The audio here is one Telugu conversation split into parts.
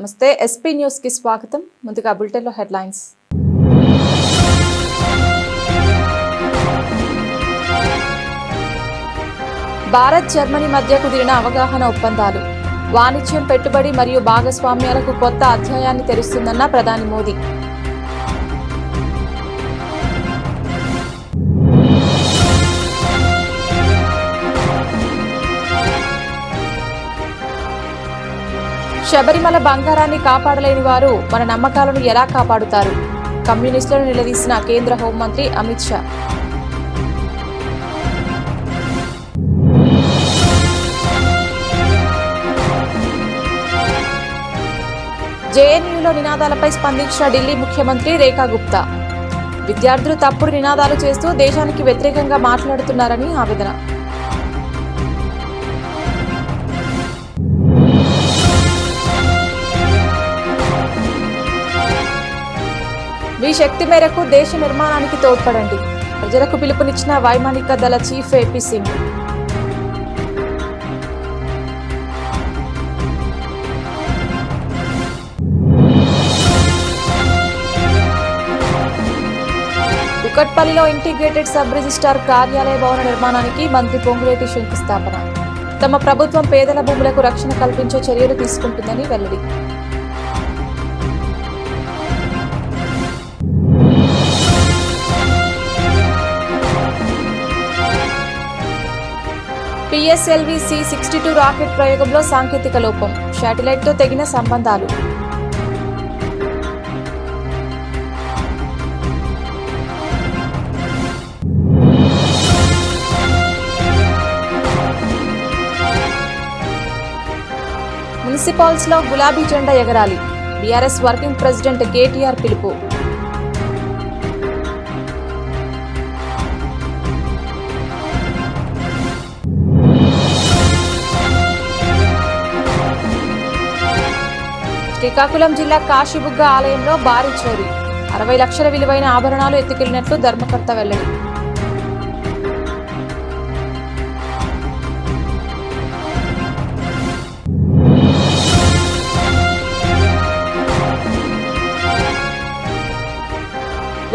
నమస్తే ఎస్పీ న్యూస్ కి స్వాగతం. ముందుగా బులెటిన్లో హెడ్లైన్స్. భారత్ జర్మనీ మధ్య కుదిరిన అవగాహన ఒప్పందాలు వాణిజ్యం, పెట్టుబడి మరియు భాగస్వామ్యాలకు కొత్త అధ్యాయాన్ని తెరుస్తుందన్న ప్రధాని మోదీ. శబరిమల బంగారాన్ని కాపాడలేని వారు మన నమ్మకాలను ఎలా కాపాడుతారు? కమ్యూనిస్టులను నిలదీసిన కేంద్ర హోంమంత్రి అమిత్ షా. జేఎన్యూలో నినాదాలపై స్పందించిన ఢిల్లీ ముఖ్యమంత్రి రేఖా గుప్తా. విద్యార్థులు తప్పుడు నినాదాలు చేస్తూ దేశానికి వ్యతిరేకంగా మాట్లాడుతున్నారని ఆవేదన. మీ శక్తి మేరకు దేశ నిర్మాణానికి తోడ్పడండి. ప్రజలకు పిలుపునిచ్చిన వైమానిక దళ చీఫ్ ఏపీ సింగ్. కుకట్పల్లిలో ఇంటిగ్రేటెడ్ సబ్ రిజిస్ట్రార్ కార్యాలయ భవన నిర్మాణానికి మంత్రి పొంగులేటి శంకుస్థాపన. తమ ప్రభుత్వం పేదల భూములకు రక్షణ కల్పించే చర్యలు తీసుకుంటుందని వెల్లడి. పిఎస్ఎల్వి C-62 రాకెట్ ప్రయోగంలో సాంకేతిక లోపం. శాటిలైట్తో తెగిన సంబంధాలు. మున్సిపాల్స్లో గులాబీ జెండా ఎగరాలి. బీఆర్ఎస్ వర్కింగ్ ప్రెసిడెంట్ కేటీఆర్ పిలుపు. శ్రీకాకుళం జిల్లా కాశీబుగ్గ ఆలయంలో భారీ చోరీ. 60 లక్షల విలువైన ఆభరణాలు ఎత్తుకెళ్లినట్లు ధర్మకర్త వెల్లడి.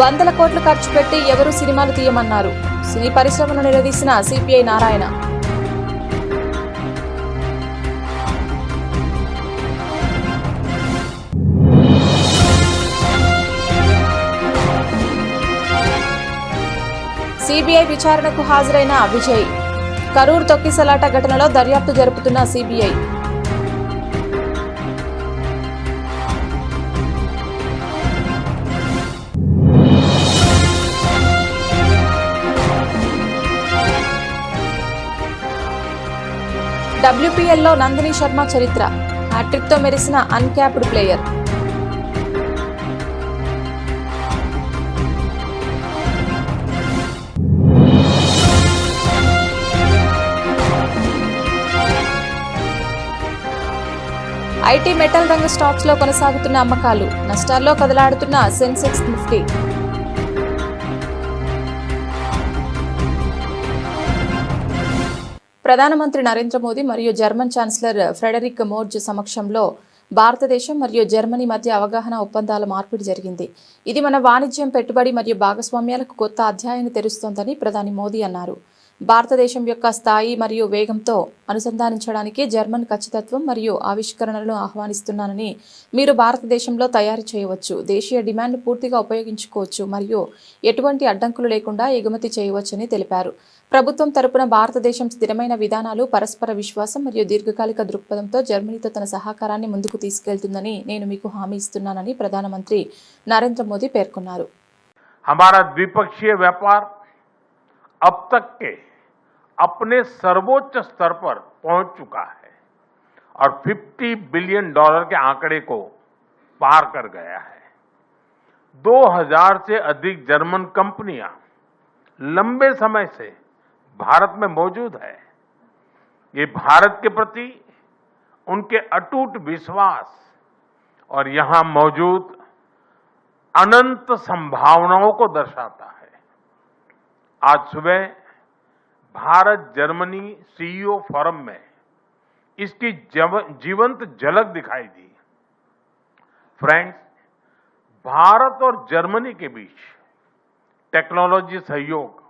వందల కోట్లు ఖర్చు పెట్టి ఎవరూ సినిమాలు తీయమన్నారు. సినీ పరిశ్రమను నిలదీసిన సిపిఐ నారాయణ. సిబిఐ విచారణకు హాజరైన విజయ్. కరూర్ తొక్కిసలాట ఘటనలో దర్యాప్తు జరుపుతున్న సిబిఐ. WPLలో నందిని శర్మ చరిత్ర. హ్యాట్రిక్తో మెరిసిన అన్క్యాప్డ్ ప్లేయర్. ఐటీ మెటల్ రంగ స్టాక్స్ లో కొనసాగుతున్న అమ్మకాలు. నష్టాల్లో కదలాడుతున్న సెన్సెక్స్ నిఫ్టీ. ప్రధానమంత్రి నరేంద్ర మోదీ మరియు జర్మన్ ఛాన్సలర్ ఫ్రెడరిక్ మోర్జ్ సమక్షంలో భారతదేశం మరియు జర్మనీ మధ్య అవగాహన ఒప్పందాల మార్పిడి జరిగింది. ఇది మన వాణిజ్యం, పెట్టుబడి మరియు భాగస్వామ్యాలకు కొత్త అధ్యాయాన్ని తెరుస్తోందని ప్రధాని మోదీ అన్నారు. భారతదేశం యొక్క స్థాయి మరియు వేగంతో అనుసంధానించడానికి జర్మన్ ఖచ్చితత్వం మరియు ఆవిష్కరణలను ఆహ్వానిస్తున్నానని, మీరు భారతదేశంలో తయారు చేయవచ్చు, దేశీయ డిమాండ్ పూర్తిగా ఉపయోగించుకోవచ్చు మరియు ఎటువంటి అడ్డంకులు లేకుండా ఎగుమతి చేయవచ్చని తెలిపారు. ప్రభుత్వం తరపున భారతదేశం స్థిరమైన విధానాలు, పరస్పర విశ్వాసం మరియు దీర్ఘకాలిక దృక్పథంతో జర్మనీతో తన సహకారాన్ని ముందుకు తీసుకెళ్తుందని నేను మీకు హామీ ఇస్తున్నానని ప్రధానమంత్రి నరేంద్ర మోదీ పేర్కొన్నారు. हमारा द्विपक्षीय व्यापार अब तक के अपने सर्वोच्च स्तर पर पहुंच चुका है और $50 बिलियन के आंकड़े को पार कर गया है. 2000 से अधिक जर्मन कंपनियां लंबे समय से भारत में मौजूद है. ये भारत के प्रति उनके अटूट विश्वास और यहां मौजूद अनंत संभावनाओं को दर्शाता है. आज सुबह भारत जर्मनी सीईओ फोरम में इसकी जीवंत झलक दिखाई दी. फ्रेंड्स, भारत और जर्मनी के बीच टेक्नोलॉजी सहयोग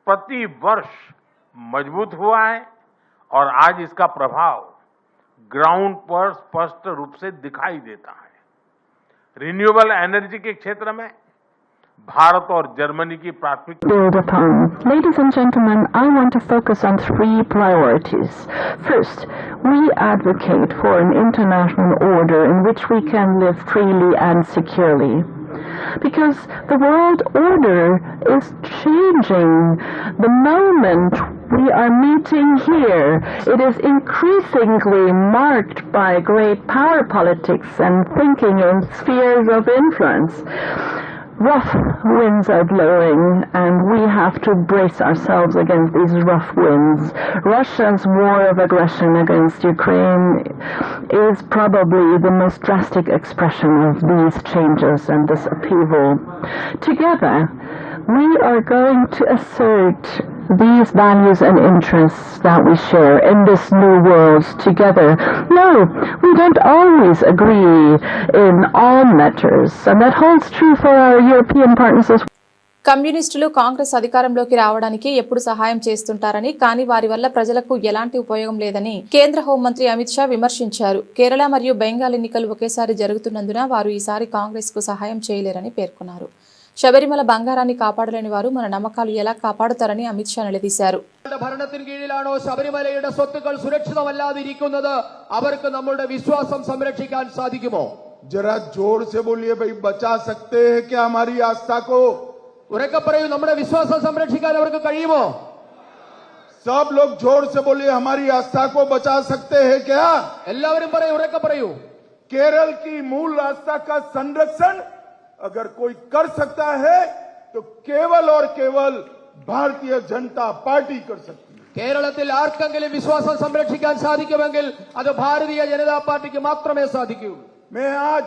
प्रति वर्ष मजबूत हुआ है और आज इसका प्रभाव ग्राउंड पर स्पष्ट रूप से दिखाई देता है। रिन्यूएबल एनर्जी के क्षेत्र में भारत और जर्मनी की प्राथमिकता build upon. Ladies and gentlemen, I want to focus on 3 priorities. First, we advocate for an international order in which we can live freely and securely. Because the world order is changing. The moment we are meeting here, it is increasingly marked by great power politics and thinking in spheres of influence. Rough winds are blowing, and we have to brace ourselves against these rough winds. Russia's war of aggression against Ukraine is probably the most drastic expression of these changes and this upheaval. Together, we are going to assert these values and interests that we share in this new world together. No, we don't always agree in all matters, and that holds true for our European partners as well. కమ్యూనిస్టులు కాంగ్రెస్ అధికారంలోకి రావడానికి ఎప్పుడు సహాయం చేస్తుంటారని, కానీ వారి వల్ల ప్రజలకు ఎలాంటి ఉపయోగం లేదని కేంద్ర హోంమంత్రి అమిత్ షా విమర్శించారు. కేరళ మరియు బెంగాల్ ఎన్నికలు ఒకేసారి జరుగుతున్నందున వారు ఈసారి కాంగ్రెస్ కు సహాయం చేయలేరని పేర్కొన్నారు. ശബരിമല బంగారాన్ని కాపాడలేని వారు మన నమ్మకాలు ఎలా కాపాడుతారని అమిత్ షా నిలదీశారు. ഭരണത്തിന് കീഴിലാണോ ശബരിമലയുടെ സ്വത്തുക്കൾ സുരക്ഷിതമല്ലാതിരിക്കുന്നത്? അവർക്ക് നമ്മുടെ വിശ്വാസം സംരക്ഷിക്കാൻ സാധിക്കുമോ? जरा जोर से बोलिए भाई, बचा सकते हैं क्या हमारी आस्था को? ഉറക്കെ പറയൂ, നമ്മുടെ വിശ്വാസം സംരക്ഷിക്കാൻ അവർക്ക് കഴിയുമോ? सब लोग जोर से बोलिए, हमारी आस्था को बचा सकते हैं क्या? എല്ലാവരും പറയൂ, ഉറക്കെ പറയൂ. केरल की मूल आस्था का संरक्षण अगर कोई कर सकता है तो केवल और केवल भारतीय जनता पार्टी कर सकती है. കേരളത്തിൽ ആർക്കെങ്കിലും വിശ്വാസം സംരക്ഷിക്കാൻ സാധിക്കുമെങ്കിൽ അത് ഭാരതീയ ജനതാ പാർട്ടിക്ക് മാത്രമേ സാധിക്കൂ. मैं आज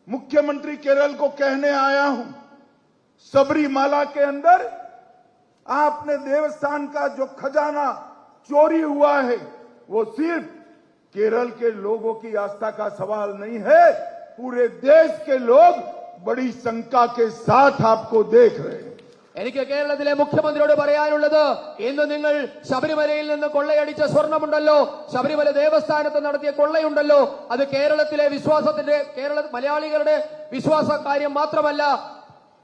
मुख्यमंत्री केरल को कहने आया हूं, सबरीमाला के अंदर आपने देवस्थान का जो खजाना चोरी हुआ है वो सिर्फ केरल के लोगों की आस्था का सवाल नहीं है. पूरे देश के लोग बड़ी शंका के साथ आपको देख रहे हैं. എനിക്ക് കേരളത്തിലെ മുഖ്യമന്ത്രിയോട് പറയാനുള്ളത്, ഇന്ന് നിങ്ങൾ ശബരിമലയിൽ നിന്ന് കൊള്ളയടിച്ച സ്വർണമുണ്ടല്ലോ, ശബരിമല ദേവസ്ഥാനത്ത് നടത്തിയ കൊള്ളയുണ്ടല്ലോ, അത് കേരളത്തിലെ വിശ്വാസത്തിന്റെ, മലയാളികളുടെ വിശ്വാസ കാര്യം മാത്രമല്ല,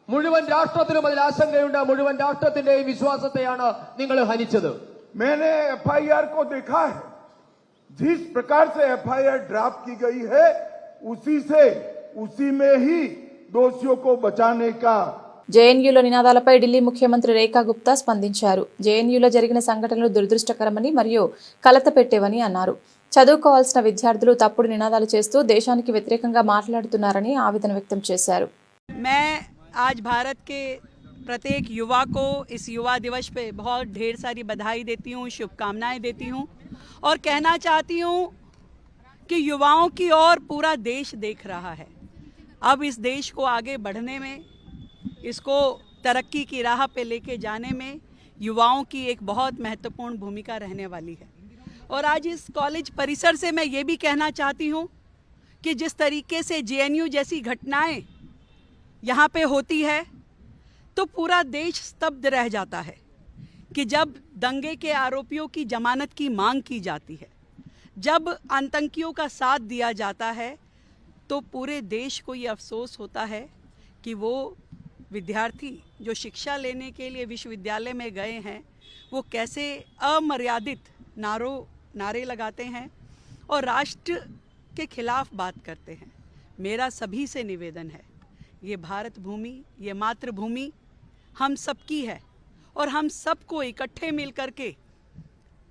മുഴുവൻ രാഷ്ട്രത്തിനും അതിൽ ആശങ്കയുണ്ട്. മുഴുവൻ രാഷ്ട്രത്തിന്റെയും വിശ്വാസത്തെയാണ് നിങ്ങൾ ഹനിച്ചത്. मैंने एफआईआर को देखा है. जिस प्रकार से एफआईआर ड्राफ्ट की गई है उसी में ही दोषियों को बचाने का. జేఎన్యూలో నినాదాలపై ఢిల్లీ ముఖ్యమంత్రి రేఖా గుప్తా స్పందించారు. జేఎన్యూలో జరిగిన సంఘటనలు దురదృష్టకరమని మరియు కలత పెట్టేవని అన్నారు. చదువుకోవాల్సిన విద్యార్థులు తప్పుడు నినాదాలు చేస్తూ దేశానికి వ్యతిరేకంగా మాట్లాడుతున్నారని ఆవేదన వ్యక్తం చేశారు. मैं आज भारत के प्रत्येक युवा को इस युवा दिवस पे बहुत ढेर सारी बधाई देती हूँ, शुभकामनाएं देती हूँ और कहना चाहती हूँ कि युवाओं की ओर पूरा देश देख रहा है. अब इस देश को आगे बढ़ने में, इसको तरक्की की राह पे लेके जाने में युवाओं की एक बहुत महत्वपूर्ण भूमिका रहने वाली है. और आज इस कॉलेज परिसर से मैं ये भी कहना चाहती हूँ कि जिस तरीके से जेएनयू जैसी घटनाएं यहाँ पे होती है तो पूरा देश स्तब्ध रह जाता है कि जब दंगे के आरोपियों की जमानत की मांग की जाती है, जब आतंकियों का साथ दिया जाता है, तो पूरे देश को ये अफसोस होता है कि वो विद्यार्थी जो शिक्षा लेने के लिए विश्वविद्यालय में गए हैं वो कैसे अमर्यादित नारे लगाते हैं और राष्ट्र के खिलाफ बात करते हैं. मेरा सभी से निवेदन है, ये भारत भूमि, ये मातृभूमि हम सबकी है और हम सबको इकट्ठे मिल करके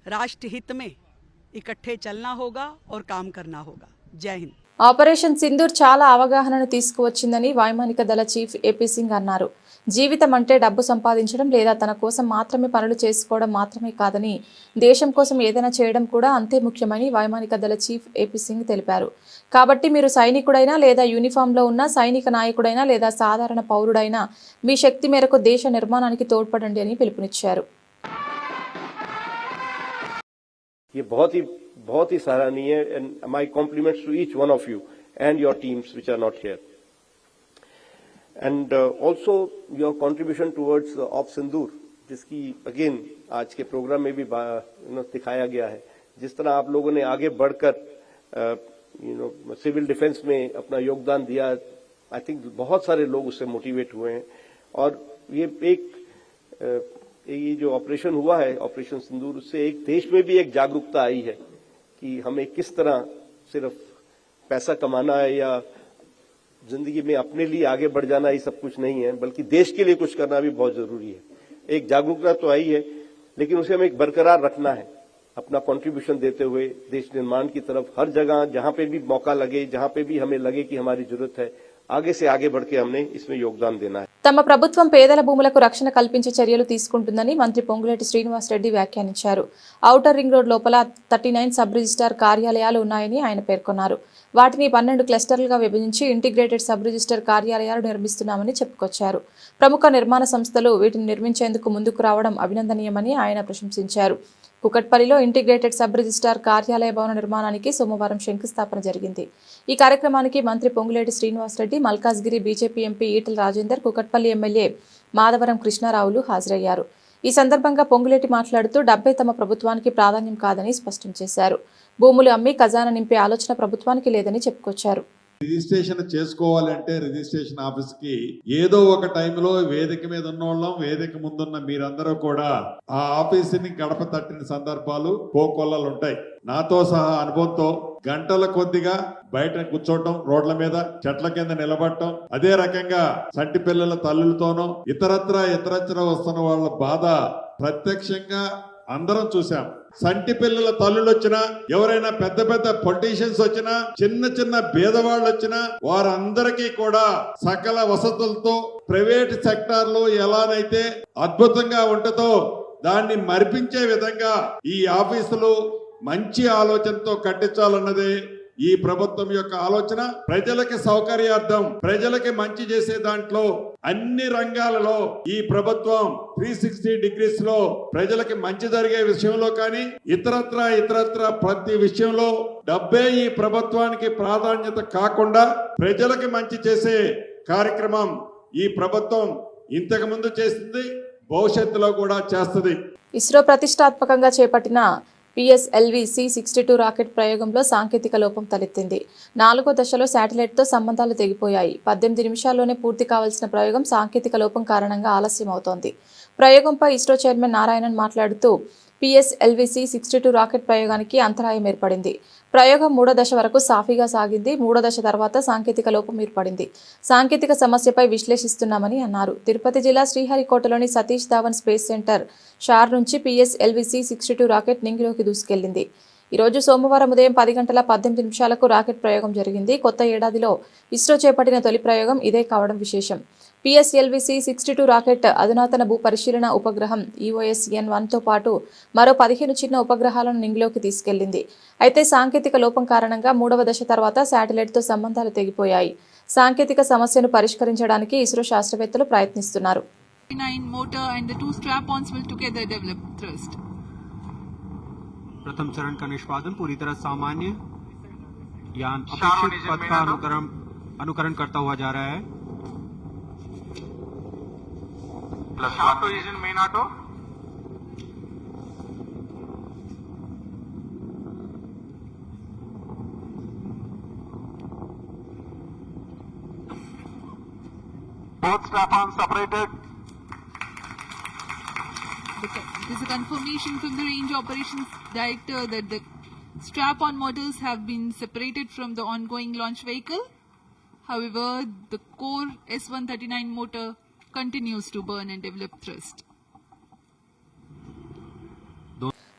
राष्ट्र हित में इकट्ठे चलना होगा और काम करना होगा. जय हिंद. ఆపరేషన్ సింధూర్ చాలా అవగాహనను తీసుకువచ్చిందని వైమానిక దళ చీఫ్ ఏపీ సింగ్ అన్నారు. జీవితం అంటే డబ్బు సంపాదించడం లేదా తన కోసం మాత్రమే పనులు చేసుకోవడం మాత్రమే కాదని, దేశం కోసం ఏదైనా చేయడం కూడా అంతే ముఖ్యమని వైమానిక దళ చీఫ్ ఏపీ సింగ్ తెలిపారు. కాబట్టి మీరు సైనికుడైనా లేదా యూనిఫామ్లో ఉన్న సైనిక నాయకుడైనా లేదా సాధారణ పౌరుడైనా మీ శక్తి మేరకు దేశ నిర్మాణానికి తోడ్పడండి అని పిలుపునిచ్చారు. ये बहुत ही सराहनीय है. And my compliments to each one of you and your teams which are not here. And also your contribution towards Op Sindoor, जिसकी अगेन आज के प्रोग्राम में भी दिखाया गया है, जिस तरह आप लोगों ने आगे बढ़कर सिविल डिफेंस में अपना योगदान दिया. आई थिंक बहुत सारे लोग उससे मोटिवेट हुए हैं और ये जो ऑपरेशन हुआ है, ऑपरेशन सिंदूर, उससे एक देश में भी एक जागरूकता आई है कि हमें किस तरह सिर्फ पैसा कमाना है या जिंदगी में अपने लिए आगे बढ़ जाना ये सब कुछ नहीं है, बल्कि देश के लिए कुछ करना भी बहुत जरूरी है. एक जागरूकता तो आई है, लेकिन उसे हमें एक बरकरार रखना है, अपना कंट्रीब्यूशन देते हुए देश निर्माण की तरफ हर जगह जहां पे भी मौका लगे, जहां पे भी हमें लगे कि हमारी जरूरत है, आगे से आगे बढ़ के हमने इसमें योगदान देना है. తమ ప్రభుత్వం పేదల భూములకు రక్షణ కల్పించే చర్యలు తీసుకుంటుందని మంత్రి పొంగులేటి శ్రీనివాస్ రెడ్డి వ్యాఖ్యానించారు. ఔటర్ రింగ్ రోడ్ లోపల 39 సబ్ రిజిస్ట్రార్ కార్యాలయాలు ఉన్నాయని ఆయన పేర్కొన్నారు. వాటిని 12 క్లస్టర్లుగా విభజించి ఇంటిగ్రేటెడ్ సబ్ రిజిస్టర్ కార్యాలయాలు నిర్మిస్తున్నామని చెప్పుకొచ్చారు. ప్రముఖ నిర్మాణ సంస్థలు వీటిని నిర్మించేందుకు ముందుకు రావడం అభినందనీయమని ఆయన ప్రశంసించారు. కుకట్పల్లిలో ఇంటిగ్రేటెడ్ సబ్ రిజిస్ట్రార్ కార్యాలయ భవన నిర్మాణానికి సోమవారం శంకుస్థాపన జరిగింది. ఈ కార్యక్రమానికి మంత్రి Ponguleti Srinivasa Reddy, Malkajgiri BJP MP Etela Rajender, Kukatpally MLA Madhavaram కృష్ణారావులు హాజరయ్యారు. ఈ సందర్భంగా పొంగులేటి మాట్లాడుతూ 70 తమ ప్రభుత్వానికి ప్రాధాన్యం కాదని స్పష్టం చేశారు. భూములు అమ్మి ఖజానా నింపే ఆలోచన ప్రభుత్వానికి లేదని చెప్పుకొచ్చారు. రిజిస్ట్రేషన్ చేసుకోవాలంటే రిజిస్ట్రేషన్ ఆఫీస్ కి ఏదో ఒక టైంలో వేదిక మీద ఉన్నోళ్ళం, వేదిక ముందున్న మీరందరూ కూడా ఆ ఆఫీస్ ని గడప తట్టిన సందర్భాలు కోకొల్లలు ఉంటాయి. నాతో సహా అనుభవంతో గంటల కొద్దిగా బయట కూర్చోవటం, రోడ్ల మీద చెట్ల కింద నిలబడటం, అదే రకంగా సంటి పిల్లల తల్లులతోనూ ఇతరత్ర వస్తున్న వాళ్ళ బాధ ప్రత్యక్షంగా అందరం చూసాం. సంటి పిల్లల తల్లులు వచ్చినా, ఎవరైనా పెద్ద పెద్ద పొలిటీషియన్స్ వచ్చినా, చిన్న పేదవాళ్ళు వచ్చినా, వారందరికీ కూడా సకల వసతులతో ప్రైవేట్ సెక్టార్ లో ఎలానైతే అద్భుతంగా ఉంటుందో దాన్ని మరిపించే విధంగా ఈ ఆఫీసులు మంచి ఆలోచనతో కట్టించాలన్నదే ఈ ప్రభుత్వం యొక్క ఆలోచన. ప్రజలకి సౌకర్యార్థం, ప్రజలకి మంచి చేసే దాంట్లో అన్ని రంగాలలో ఈ ప్రభుత్వం 360 డిగ్రీస్ లో ప్రజలకి మంచి జరిగే విషయంలో కానీ ఇతరత్ర ప్రతి విషయంలో డబ్బే ఈ ప్రభుత్వానికి ప్రాధాన్యత కాకుండా ప్రజలకి మంచి చేసే కార్యక్రమం ఈ ప్రభుత్వం ఇంతకు ముందు చేసింది, భవిష్యత్తులో కూడా చేస్తుంది. ఇస్రో ప్రతిష్టాత్మకంగా చేపట్టిన PSLV C-62 రాకెట్ ప్రయోగంలో సాంకేతిక లోపం తలెత్తింది. 4వ దశలో శాటిలైట్తో సంబంధాలు తెగిపోయాయి. 18 నిమిషాల్లోనే పూర్తి కావాల్సిన ప్రయోగం సాంకేతిక లోపం కారణంగా ఆలస్యం అవుతోంది. ప్రయోగంపై ఇస్రో చైర్మన్ నారాయణన్ మాట్లాడుతూ PSLV C-62 రాకెట్ ప్రయోగానికి అంతరాయం ఏర్పడింది. ప్రయోగం 3వ దశ వరకు సాఫీగా సాగింది. 3వ దశ తర్వాత సాంకేతిక లోపం ఏర్పడింది. సాంకేతిక సమస్యపై విశ్లేషిస్తున్నామని అన్నారు. తిరుపతి జిల్లా శ్రీహరికోటలోని సతీష్ ధావన్ స్పేస్ సెంటర్ షార్ నుంచి PSLV C-62 రాకెట్ నింగిలోకి దూసుకెళ్లింది. ఈరోజు సోమవారం ఉదయం 10 గంటల 18 నిమిషాలకు రాకెట్ ప్రయోగం జరిగింది. కొత్త ఏడాదిలో ఇస్రో చేపట్టిన తొలి ప్రయోగం ఇదే కావడం విశేషం. PSLV C-62 రాకెట్ అధునాతన భూ పరిశీలన ఉపగ్రహం EOS-N1తో పాటు మరో 15 చిన్న ఉపగ్రహాలను నింగిలోకి తీసుకెళ్లింది. అయితే సాంకేతిక లోపం కారణంగా 3వ దశ తర్వాత శాటిలైట్తో సంబంధాలు తెగిపోయాయి. సాంకేతిక సమస్యను పరిష్కరించడానికి ఇస్రో శాస్త్రవేత్తలు ప్రయత్నిస్తున్నారు. motor and the two strap-ons will together develop thrust. प्रथम चरण का निष्पादन पूरी तरह सामान्य यान अपेक्षित पथ का अनुकरण करता हुआ जा रहा है. Main auto both strap-ons separated. There's a confirmation from the Range Operations Director that the strap-on motors have been separated from the ongoing launch vehicle. However, the core S-139 motor continues to burn and develop thrust.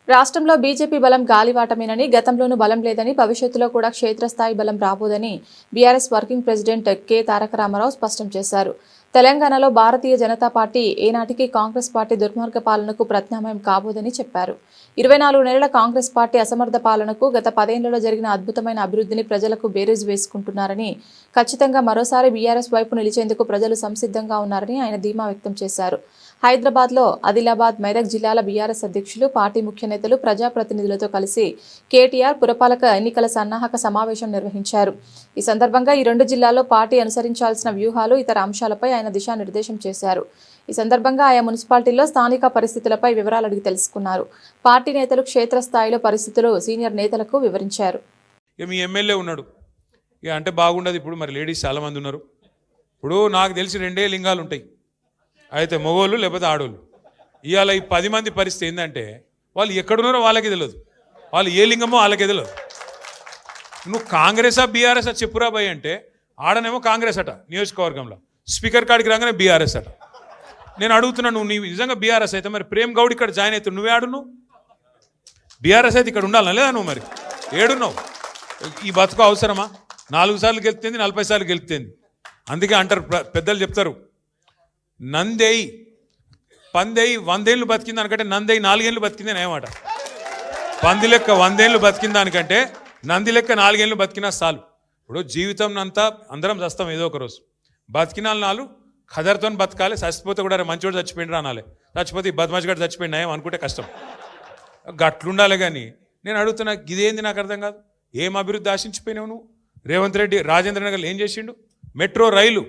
రాష్ట్రంలో బీజేపీ బలం గాలివాటమేనని, గతంలోనూ బలం లేదని, భవిష్యత్తులో కూడా క్షేత్రస్థాయి బలం రాబోదని బీఆర్ఎస్ వర్కింగ్ ప్రెసిడెంట్ కె తారక రామారావు స్పష్టం చేశారు. తెలంగాణలో భారతీయ జనతా పార్టీ ఏనాటికి కాంగ్రెస్ పార్టీ దుర్మార్గ పాలనకు ప్రత్యామ్నాయం కాబోదని చెప్పారు. 24 నెలల కాంగ్రెస్ పార్టీ అసమర్థ పాలనకు, గత 10 ఏళ్లలో జరిగిన అద్భుతమైన అభివృద్ధిని ప్రజలకు బేరీజు వేసుకుంటున్నారని, ఖచ్చితంగా మరోసారి బీఆర్ఎస్ వైపు నిలిచేందుకు ప్రజలు సంసిద్ధంగా ఉన్నారని ఆయన ధీమా వ్యక్తం చేశారు. హైదరాబాద్లో ఆదిలాబాద్, మెదక్ జిల్లాల బీఆర్ఎస్ అధ్యక్షులు, పార్టీ ముఖ్య నేతలు, ప్రజాప్రతినిధులతో కలిసి కేటీఆర్ పురపాలక ఎన్నికల సన్నాహక సమావేశం నిర్వహించారు. ఈ సందర్భంగా ఈ రెండు జిల్లాల్లో పార్టీ అనుసరించాల్సిన వ్యూహాలు, ఇతర అంశాలపై ఆయన దిశానిర్దేశం చేశారు. ఈ సందర్భంగా ఆయా మున్సిపాలిటీల్లో స్థానిక పరిస్థితులపై వివరాలు అడిగి తెలుసుకున్నారు. పార్టీ నేతలు క్షేత్రస్థాయిలో పరిస్థితులు సీనియర్ నేతలకు వివరించారు. మీ ఎమ్మెల్యే ఉన్నాడు అంటే బాగుండదు. ఇప్పుడు మరి లేడీస్ చాలా మంది ఉన్నారు. ఇప్పుడు నాకు తెలిసి 2 లింగాలు ఉంటాయి, అయితే మగోళ్ళు లేకపోతే ఆడోళ్ళు. ఇవాళ ఈ 10 మంది పరిస్థితి ఏంటంటే వాళ్ళు ఎక్కడున్నారో వాళ్ళకి తెలియదు, వాళ్ళు ఏ లింగమో వాళ్ళకే తెలియదు. నువ్వు కాంగ్రెసా బీఆర్ఎస్ చెప్పురా భయ్ అంటే ఆడనేమో కాంగ్రెస్ అట, నియోజకవర్గంలో స్పీకర్ కాడికి రాగానే బీఆర్ఎస్ అట. నేను అడుగుతున్నాను, నువ్వు నీవు నిజంగా బీఆర్ఎస్ అయితే మరి ప్రేమ్ గౌడ్ ఇక్కడ జాయిన్ అవుతావు, నువ్వే ఆడున్నావు? బీఆర్ఎస్ అయితే ఇక్కడ ఉండాలని లేదా? నువ్వు మరి ఏడున్నావు? ఈ బతుకు అవసరమా? 4 సార్లు గెలుపుతుంది, 40 సార్లు గెలుపుతుంది. అందుకే అంటారు పెద్దలు చెప్తారు, నందేయి పందేయి 100 ఏళ్ళు బతికింది దానికంటే నందేయి 4 ఏళ్ళు బతికింది అని ఏమాట. పంది లెక్క 100 ఏళ్ళు బతికిన దానికంటే నంది లెక్క 4 ఏళ్ళు బతికినా చాలు. ఇప్పుడు జీవితం అంతా అందరం చస్తాం ఏదో ఒక రోజు. బతికిన నాలు ఖదర్తో బతకాలి, చచ్చిపోతే కూడా మంచివాడు చచ్చిపోయిండు అనాలి. చచ్చిపోతే ఈ బద్మాషిగాడు చచ్చిపోయినా అనుకుంటే కష్టం, గట్లుండాలి. కానీ నేను అడుగుతున్నా, ఇదేంది నాకు అర్థం కాదు. ఏం అభివృద్ధి ఆశించిపోయినావు నువ్వు? రేవంత్ రెడ్డి రాజేంద్ర నగర్ ఏం చేసిండు? మెట్రో రైలు,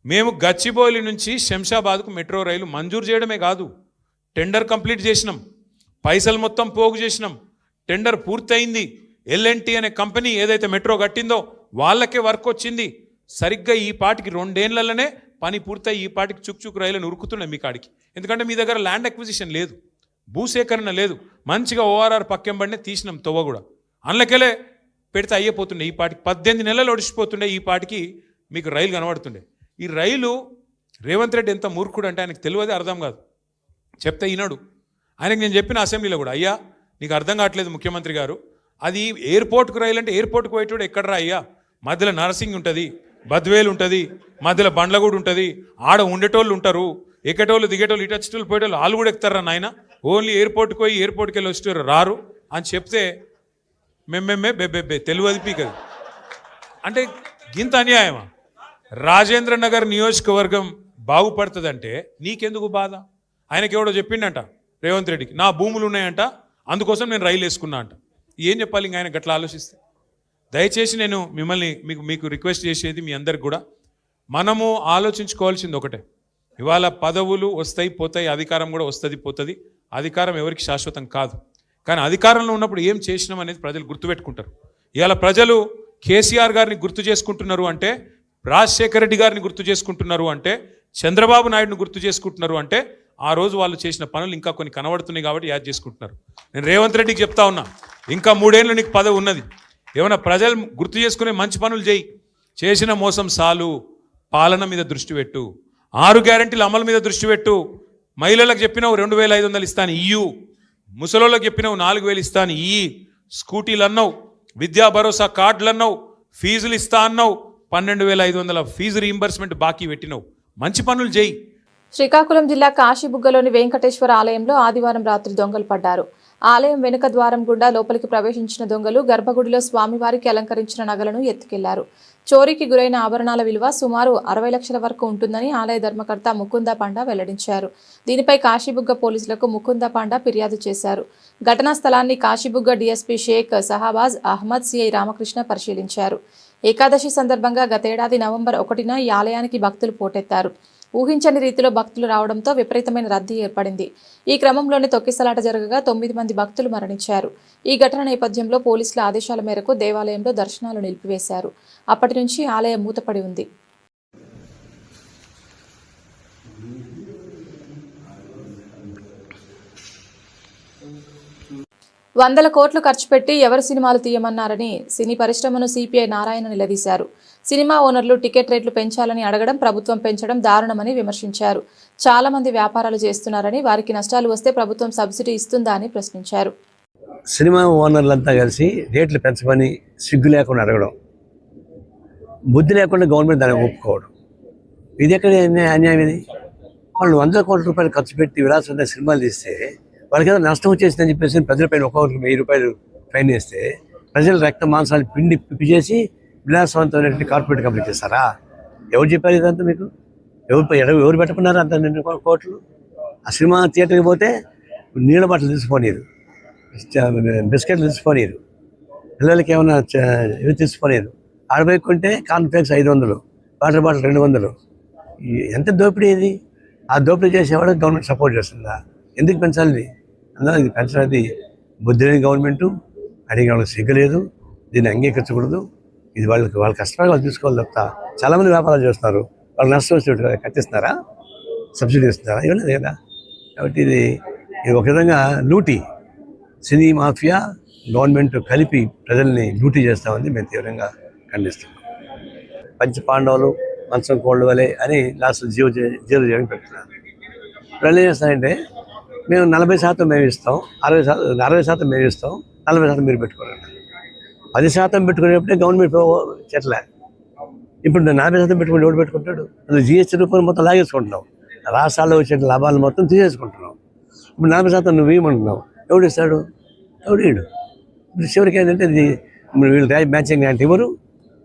మేము గచ్చిబౌలి నుంచి శంషాబాద్కు మెట్రో రైలు మంజూరు చేయడమే కాదు, టెండర్ కంప్లీట్ చేసినాం, పైసలు మొత్తం పోగు చేసినాం, టెండర్ పూర్తయింది. L&T అనే కంపెనీ ఏదైతే మెట్రో కట్టిందో వాళ్ళకే వర్క్ వచ్చింది. సరిగ్గా ఈ పాటికి 2 ఏళ్లలోనే పని పూర్తయి ఈ పాటికి చుక్చుక్ రైలును ఉరుకుతున్నాయి మీ కాడికి. ఎందుకంటే మీ దగ్గర ల్యాండ్ అక్విజిషన్ లేదు, భూసేకరణ లేదు. మంచిగా ORR పక్కెంబడినే తీసినాం తొవ్వ కూడా, అందులోకెళ్ళే పెడితే అయ్యిపోతుండే. ఈ పాటికి 18 నెలలు ఒడిచిపోతుండే, ఈ పాటికి మీకు రైలు కనబడుతుండే. ఈ రైలు రేవంత్ రెడ్డి ఎంత మూర్ఖుడు అంటే ఆయనకు తెలియదు, అర్థం కాదు. చెప్తే ఈనాడు ఆయనకు నేను చెప్పిన అసెంబ్లీలో కూడా, అయ్యా నీకు అర్థం కావట్లేదు ముఖ్యమంత్రి గారు, అది ఎయిర్పోర్ట్కు రైలు అంటే ఎయిర్పోర్ట్కు పోయేటోడు ఎక్కడరా అయ్యా? మధ్యలో నర్సింగ్ ఉంటుంది, బద్వేలు ఉంటుంది, మధ్యలో బండ్లగూడు ఉంటుంది, ఆడ ఉండేటోళ్ళు ఉంటారు, ఎక్కేటోళ్ళు దిగేటోళ్ళు, ఇటు వచ్చేటోళ్ళు పోయేటోళ్ళు వాళ్ళు కూడా ఎక్కుతారా నాయన? ఓన్లీ ఎయిర్పోర్ట్కి పోయి ఎయిర్పోర్ట్కి వెళ్ళి వచ్చేటోళ్ళు రారు అని చెప్తే మేమే బెబ్బెబ్బే తెలియదు పీకది. అంటే గింత అన్యాయమా? రాజేంద్ర నగర్ నియోజకవర్గం బాగుపడుతుందంటే నీకెందుకు బాధ? ఆయనకి ఎవడో చెప్పిండంట రేవంత్ రెడ్డికి, నా భూములు ఉన్నాయంట అందుకోసం నేను రైలు వేసుకున్నా అంట. ఏం చెప్పాలి ఇంక ఆయన గట్లా ఆలోచిస్తే? దయచేసి నేను మిమ్మల్ని మీకు రిక్వెస్ట్ చేసేది మీ అందరికి కూడా, మనము ఆలోచించుకోవాల్సింది ఒకటే, ఇవాళ పదవులు వస్తాయి పోతాయి, అధికారం కూడా వస్తుంది పోతుంది, అధికారం ఎవరికి శాశ్వతం కాదు. కానీ అధికారంలో ఉన్నప్పుడు ఏం చేసినాం అనేది ప్రజలు గుర్తుపెట్టుకుంటారు. ఇవాళ ప్రజలు కేసీఆర్ గారిని గుర్తు చేసుకుంటున్నారు అంటే, రాజశేఖర రెడ్డి గారిని గుర్తు చేసుకుంటున్నారు అంటే, చంద్రబాబు నాయుడుని గుర్తు చేసుకుంటున్నారు అంటే, ఆ రోజు వాళ్ళు చేసిన పనులు ఇంకా కొన్ని కనబడుతున్నాయి కాబట్టి యాద్ చేసుకుంటున్నారు. నేను రేవంత్ రెడ్డికి చెప్తా ఉన్నా, ఇంకా 3 ఏళ్ళు నీకు పదవి ఉన్నది, ఏమైనా ప్రజలు గుర్తు చేసుకునే మంచి పనులు చేయి. చేసిన మోసం సాలు, పాలన మీద దృష్టి పెట్టు, 6 గ్యారెంటీల అమలు మీద దృష్టి పెట్టు. మహిళలకు చెప్పినావు 2500 ఇస్తాను ఇయ్యు, ముసలోళ్ళకి చెప్పినావు 4000 ఇస్తాను ఇయ్యి, స్కూటీలు అన్నావు, విద్యా భరోసా కార్డులు అన్నావు, ఫీజులు ఇస్తా అన్నావు, 12500 ఫీజు రీయింబర్స్మెంట్ బాకీ పెట్టినావు. మంచి పనులు చేయి. శ్రీకాకుళం జిల్లా కాశీబుగ్గలోని వెంకటేశ్వర ఆలయంలో ఆదివారం రాత్రి దొంగలు పడ్డారు. ఆలయం వెనుక ద్వారం గుండా లోపలికి ప్రవేశించిన దొంగలు గర్భగుడిలో స్వామివారికి అలంకరించిన నగలను ఎత్తుకెళ్లారు. చోరీకి గురైన ఆభరణాల విలువ సుమారు 60 లక్షల వరకు ఉంటుందని ఆలయ ధర్మకర్త ముకుంద పాండా వెల్లడించారు. దీనిపై కాశీబుగ్గ పోలీసులకు ముకుంద పాండా ఫిర్యాదు చేశారు. ఘటనా స్థలాన్ని కాశీబుగ్గ డీఎస్పీ షేక్ సహాబాజ్ అహ్మద్ సిఐ రామకృష్ణ పరిశీలించారు. ఏకాదశి సందర్భంగా గతేడాది నవంబర్ 1న ఈ ఆలయానికి భక్తులు పోటెత్తారు. ఊహించని రీతిలో భక్తులు రావడంతో విపరీతమైన రద్దీ ఏర్పడింది. ఈ క్రమంలోనే తొక్కిసలాట జరగగా 9 మంది భక్తులు మరణించారు. ఈ ఘటన నేపథ్యంలో పోలీసుల ఆదేశాల మేరకు దేవాలయంలో దర్శనాలు నిలిపివేశారు. అప్పటి నుంచి ఆలయం మూతపడి ఉంది. వందల కోట్లు ఖర్చు పెట్టి ఎవరు సినిమాలు తీయమన్నారని సినీ పరిశ్రమను సిపిఐ నారాయణ నిలదీశారు. సినిమా ఓనర్లు టికెట్ రేట్లు పెంచాలని అడగడం, ప్రభుత్వం పెంచడం దారుణమని విమర్శించారు. చాలా మంది వ్యాపారాలు చేస్తున్నారని, వారికి నష్టాలు వస్తే ప్రభుత్వం సబ్సిడీ ఇస్తుందా అని ప్రశ్నించారు. సినిమా ఓనర్లంతా కలిసి రేట్లు పెంచమని సిగ్గు లేకుండా అడగడం, బుద్ధి లేకుండా గవర్నమెంట్ దాన్ని ఒప్పుకోవడం, ఇది ఎక్కడ అన్యాయం? ఇది వాళ్ళు 100 కోట్ల రూపాయలు ఖర్చు పెట్టి విలాసంగా సినిమాలు తీస్తే వాళ్ళకి ఏదో నష్టం వచ్చేసిందని చెప్పేసి ప్రజలపైన ఒక్కొక్కరికి 1000 రూపాయలు ఫైన్ వేస్తే ప్రజల రక్త మాంసాలు పిప్పి చేసి విలాసవంతమైనటువంటి కార్పొరేట్ కంపెనీ చేస్తారా? ఎవరు చెప్పారు ఇదంతా మీకు? ఎవరు పెట్టుకున్నారు అంత 2 కోట్లు? ఆ సినిమా థియేటర్కి పోతే నీళ్ళ బాటలు తీసుకోనిరు, బిస్కెట్లు తీసుకోనిరు, పిల్లలకి ఏమైనా ఇవి తీసుకోనిరు. ఆడపోయి కొంటే కాన్ఫ్లెక్స్ 500, వాటర్ బాటిల్ 200. ఎంత దోపిడీ ఇది? ఆ దోపిడీ చేసేవాడు గవర్నమెంట్ సపోర్ట్ చేస్తుందా? ఎందుకు పెంచాలి? అందులో ఇది పెంచడానికి బుద్ధి లేని గవర్నమెంటు, అడిగే వాళ్ళకి సిగ్గులేదు, దీన్ని అంగీకరించకూడదు. ఇది వాళ్ళ కష్టపడి వాళ్ళు తీసుకోవాలి తప్ప. చాలామంది వ్యాపారాలు చేస్తున్నారు, వాళ్ళు నష్టం వచ్చి కట్టిస్తున్నారా, సబ్సిడీ ఇస్తున్నారా? ఇవ్వలేదు కదా. కాబట్టి ఇది ఒక విధంగా లూటీ, సినీ మాఫియా గవర్నమెంట్ కలిపి ప్రజల్ని లూటీ చేస్తామని మేము తీవ్రంగా ఖండిస్తున్నాం. పంచ పాండవులు మంచం కోళ్ళు వలె అని లాస్ట్ జీరో చేయని పెడుతున్నారు. ప్రజలు ఏం చేస్తారంటే మేము 40% మేము ఇస్తాం, 60% మేము ఇస్తాం, 40% మీరు పెట్టుకోరండి. 10% పెట్టుకునేప్పుడే గవర్నమెంట్ చెట్లే. ఇప్పుడు 40% పెట్టుకుని ఎవడు పెట్టుకుంటాడు? అది జిఎస్టీ రూపాయలు మొత్తం లాగేసుకుంటున్నాం, రాష్ట్రాల్లో వచ్చే లాభాలు మొత్తం తీసేసుకుంటున్నాం. ఇప్పుడు 40% నువ్వు ఇవ్వమంటున్నావు, ఎవడు ఇస్తాడు? ఎవడు ఇడు? ఇప్పుడు చివరికి ఏంటంటే వీళ్ళు మ్యాచింగ్ గ్రాంట్ ఇవ్వరు,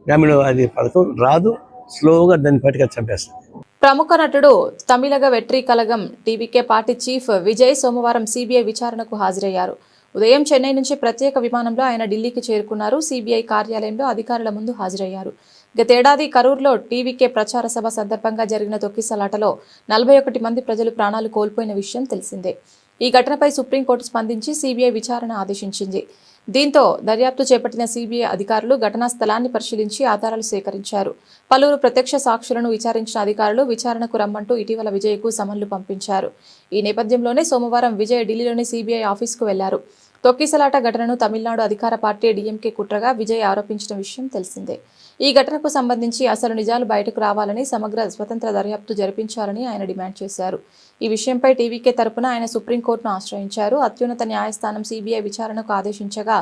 గ్రామీణ అది పథకం రాదు, స్లోగా దాన్ని పట్టుకొని చంపేస్తుంది. ప్రముఖ నటుడు Tamilaga Vetri కలగం TVK party chief Vijay సోమవారం సిబిఐ విచారణకు హాజరయ్యారు. ఉదయం చెన్నై నుంచి ప్రత్యేక విమానంలో ఆయన ఢిల్లీకి చేరుకున్నారు. సిబిఐ కార్యాలయంలో అధికారుల ముందు హాజరయ్యారు. గతేడాది కరూర్లో టీవీకే ప్రచార సభ సందర్భంగా జరిగిన తొక్కిసలాటలో 41 మంది ప్రజలు ప్రాణాలు కోల్పోయిన విషయం తెలిసిందే. ఈ ఘటనపై సుప్రీంకోర్టు స్పందించి సిబిఐ విచారణ ఆదేశించింది. దీంతో దర్యాప్తు చేపట్టిన సిబిఐ అధికారులు ఘటనా స్థలాన్ని పరిశీలించి ఆధారాలు సేకరించారు. పలువురు ప్రత్యక్ష సాక్షులను విచారించిన అధికారులు విచారణకు రమ్మంటూ ఇటీవల విజయ్కు సమన్లు పంపించారు. ఈ నేపథ్యంలోనే సోమవారం విజయ్ ఢిల్లీలోని సిబిఐ ఆఫీసుకు వెళ్లారు. తొక్కిసలాట ఘటనను తమిళనాడు అధికార పార్టీ డీఎంకే కుట్రగా విజయ్ ఆరోపించిన విషయం తెలిసిందే. ఈ ఘటనకు సంబంధించి అసలు నిజాలు బయటకు రావాలని, సమగ్ర స్వతంత్ర దర్యాప్తు జరిపించాలని ఆయన డిమాండ్ చేశారు. ఈ విషయంపై టీవీకే తరపున ఆయన సుప్రీంకోర్టును ఆశ్రయించారు. అత్యున్నత న్యాయస్థానం సిబిఐ విచారణకు ఆదేశించగా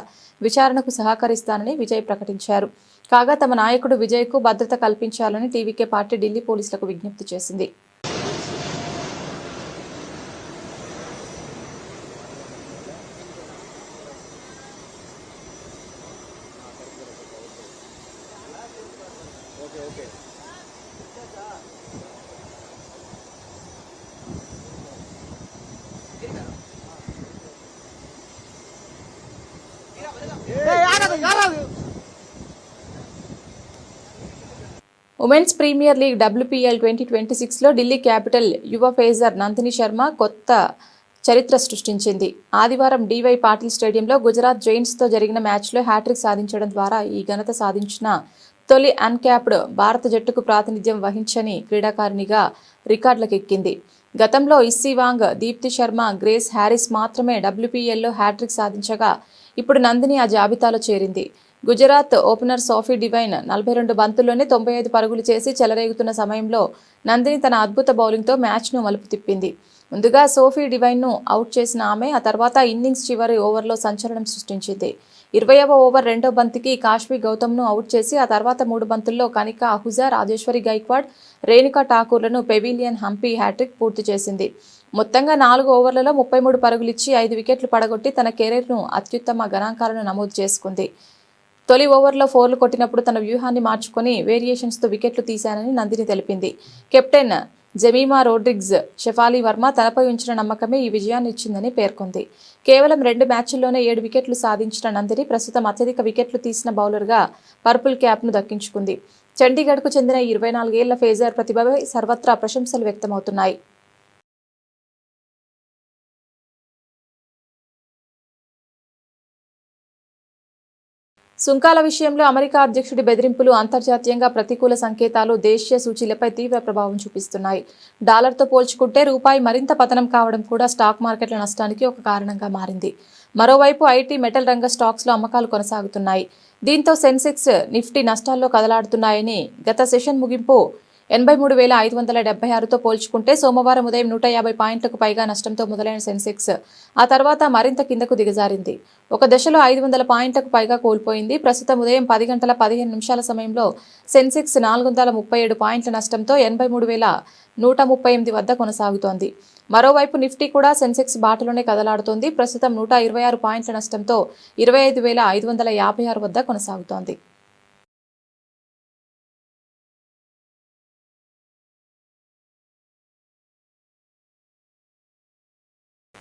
విచారణకు సహకరిస్తానని విజయ్ ప్రకటించారు. కాగా తమ నాయకుడు విజయ్కు భద్రత కల్పించాలని టీవీకే పార్టీ ఢిల్లీ పోలీసులకు విజ్ఞప్తి చేసింది. ఉమెన్స్ ప్రీమియర్ లీగ్ WPL 2026లో ఢిల్లీ క్యాపిటల్ యువ పేసర్ నందిని శర్మ కొత్త చరిత్ర సృష్టించింది. ఆదివారం DY పాటిల్ స్టేడియంలో గుజరాత్ జైంట్స్తో జరిగిన మ్యాచ్లో హ్యాట్రిక్ సాధించడం ద్వారా ఈ ఘనత సాధించిన తొలి అన్క్యాప్డ్ భారత జట్టుకు ప్రాతినిధ్యం వహించని క్రీడాకారిణిగా రికార్డులకెక్కింది. గతంలో ఇస్సీ వాంగ్, దీప్తి శర్మ, గ్రేస్ హ్యారిస్ మాత్రమే WPLలో హ్యాట్రిక్ సాధించగా ఇప్పుడు నందిని ఆ జాబితాలో చేరింది. గుజరాత్ ఓపెనర్ సోఫీ డివైన్ 42 బంతుల్లోనే 95 పరుగులు చేసి చెలరేగుతున్న సమయంలో నందిని తన అద్భుత బౌలింగ్తో మ్యాచ్ను మలుపు తిప్పింది. ముందుగా సోఫీ డివైన్ను అవుట్ చేసిన ఆమె ఆ తర్వాత ఇన్నింగ్స్ చివరి ఓవర్లో సంచలనం సృష్టించింది. 20వ ఓవర్ రెండో బంతికి కాశ్వి గౌతమ్ను అవుట్ చేసి ఆ తర్వాత 3 బంతుల్లో కనికా అహుజా, రాజేశ్వరి గైక్వాడ్, రేణుకా ఠాకూర్లను పెవిలియన్ హంపీ హ్యాట్రిక్ పూర్తి చేసింది. మొత్తంగా 4 ఓవర్లలో 33 పరుగులిచ్చి 5 వికెట్లు పడగొట్టి తన కెరీర్ను అత్యుత్తమ గణాంకాలను నమోదు చేసుకుంది. తొలి ఓవర్లో 4లు కొట్టినప్పుడు తన వ్యూహాన్ని మార్చుకొని వేరియేషన్స్తో వికెట్లు తీశానని నందిని తెలిపింది. కెప్టెన్ జెమీమా రోడ్రిగ్స్, షెఫాలి వర్మ తనపై ఉంచిన నమ్మకమే ఈ విజయాన్ని ఇచ్చిందని పేర్కొంది. కేవలం 2 మ్యాచ్ల్లోనే 7 వికెట్లు సాధించిన నందిని ప్రస్తుతం అత్యధిక వికెట్లు తీసిన బౌలర్గా పర్పుల్ క్యాప్ను దక్కించుకుంది. చండీగఢ్కు చెందిన 24 ఏళ్ల ఫేజర్ ప్రతిభపై సర్వత్రా ప్రశంసలు వ్యక్తమవుతున్నాయి. సుంకాల విషయంలో అమెరికా అధ్యక్షుడి బెదిరింపులు, అంతర్జాతీయంగా ప్రతికూల సంకేతాలు దేశీయ సూచీలపై తీవ్ర ప్రభావం చూపిస్తున్నాయి. డాలర్తో పోల్చుకుంటే రూపాయి మరింత పతనం కావడం కూడా స్టాక్ మార్కెట్ల నష్టానికి ఒక కారణంగా మారింది. మరోవైపు ఐటీ, మెటల్ రంగ స్టాక్స్లో అమ్మకాలు కొనసాగుతున్నాయి. దీంతో సెన్సెక్స్, నిఫ్టీ నష్టాల్లో కదలాడుతున్నాయని గత సెషన్ ముగింపు 83,576తో పోల్చుకుంటే సోమవారం ఉదయం 150 పాయింట్లకు పైగా నష్టంతో మొదలైన సెన్సెక్స్ ఆ తర్వాత మరింత కిందకు దిగజారింది. ఒక దశలో 500 పాయింట్లకు పైగా కోల్పోయింది. ప్రస్తుతం ఉదయం 10 గంటల 15 నిమిషాల సమయంలో సెన్సెక్స్ 437 పాయింట్ల నష్టంతో 83,138 వద్ద కొనసాగుతోంది. మరోవైపు నిఫ్టీ కూడా సెన్సెక్స్ బాటలోనే కదలాడుతోంది. ప్రస్తుతం 126 పాయింట్ల నష్టంతో 25,556 వద్ద కొనసాగుతోంది.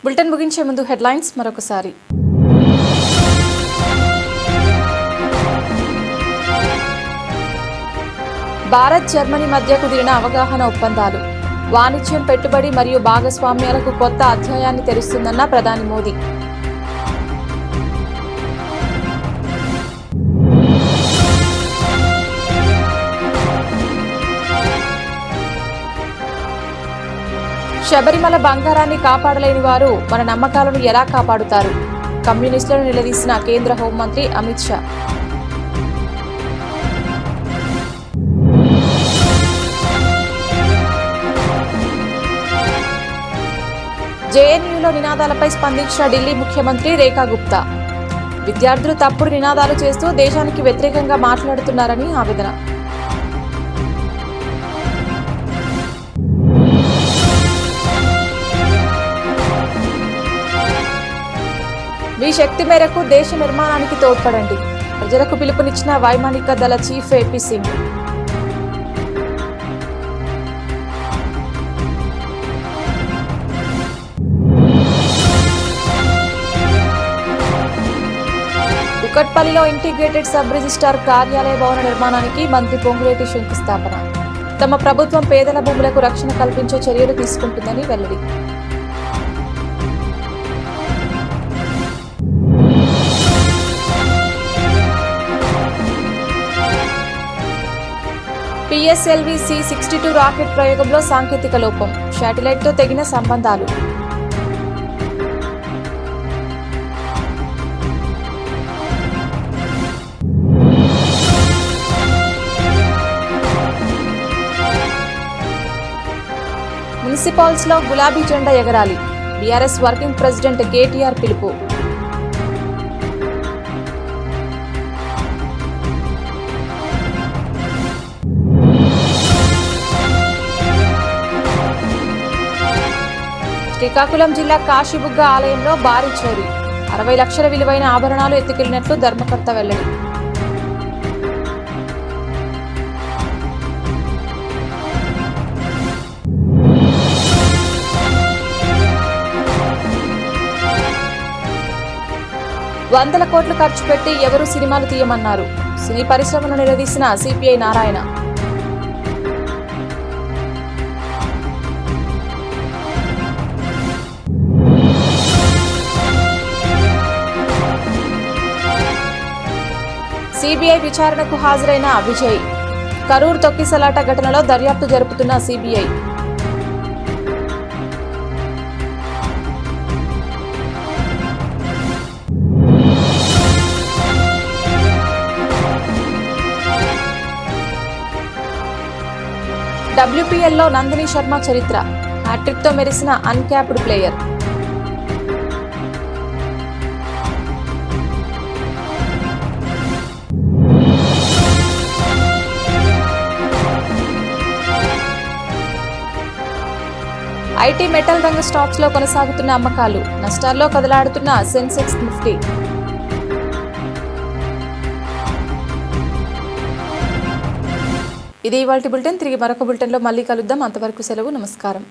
బులెటిన్ ముగించే ముందు హెడ్లైన్స్ మరొకసారి. భారత్ జర్మనీ మధ్య కుదిరిన అవగాహన ఒప్పందాలు వాణిజ్యం, పెట్టుబడి మరియు భాగస్వామ్యాలకు కొత్త అధ్యాయాన్ని తెరుస్తుందన్న ప్రధాని మోదీ. శబరిమల బంగారాన్ని కాపాడలేని వారు మన నమ్మకాలను ఎలా కాపాడుతారు? కమ్యూనిస్టులను నిలదీసిన కేంద్ర హోంమంత్రి అమిత్ షా. జేఎన్యూలో నినాదాలపై స్పందించిన ఢిల్లీ ముఖ్యమంత్రి రేఖా గుప్తా. విద్యార్థులు తప్పుడు నినాదాలు చేస్తూ దేశానికి వ్యతిరేకంగా మాట్లాడుతున్నారని ఆవేదన. మీ శక్తి మేరకు దేశ నిర్మాణానికి తోడ్పడండి. ప్రజలకు పిలుపునిచ్చిన వైమానిక దళ చీఫ్ ఏపీ సింగ్. కుకట్పల్లిలో ఇంటిగ్రేటెడ్ సబ్ రిజిస్ట్రార్ కార్యాలయ భవన నిర్మాణానికి మంత్రి పొంగులేటి శంకుస్థాపన. తమ ప్రభుత్వం పేదల భూములకు రక్షణ కల్పించే చర్యలు తీసుకుంటుందని వెల్లడి. పిఎస్ఎల్వి C-62 రాకెట్ ప్రయోగంలో సాంకేతిక లోపం. శాటిలైట్తో తెగిన సంబంధాలు. మున్సిపాల్స్లో గులాబీ జెండా ఎగరాలి. బీఆర్ఎస్ వర్కింగ్ ప్రెసిడెంట్ కేటీఆర్ పిలుపు. శ్రీకాకుళం జిల్లా కాశీబుగ్గ ఆలయంలో భారీ చోరీ. 60 లక్షల విలువైన ఆభరణాలు ఎత్తుకెళ్లినట్లు ధర్మకర్త వెల్లడి. వందల కోట్లు ఖర్చు పెట్టి ఎవరు సినిమాలు తీయమన్నారు? సినీ పరిశ్రమను నిలదీసిన సిపిఐ నారాయణ. సిబిఐ విచారణకు హాజరైన విజయ్. కరూర్ తొక్కిసలాట ఘటనలో దర్యాప్తు జరుపుతున్న సిబిఐ. WPLలో నందిని శర్మ చరిత్ర. హ్యాట్రిక్తో మెరిసిన అన్క్యాప్డ్ ప్లేయర్. ఐటీ మెటల్ రంగ స్టాక్స్ లో కొనసాగుతున్న అమ్మకాలు. నష్టాల్లో కదలాడుతున్న సెన్సెక్స్ నిఫ్టీ. ఇది ఇవాల్టి బులెటిన్. తిరిగి మరొక బులెటిన్లో మళ్ళీ కలుద్దాం. అంతవరకు సెలవు. నమస్కారం.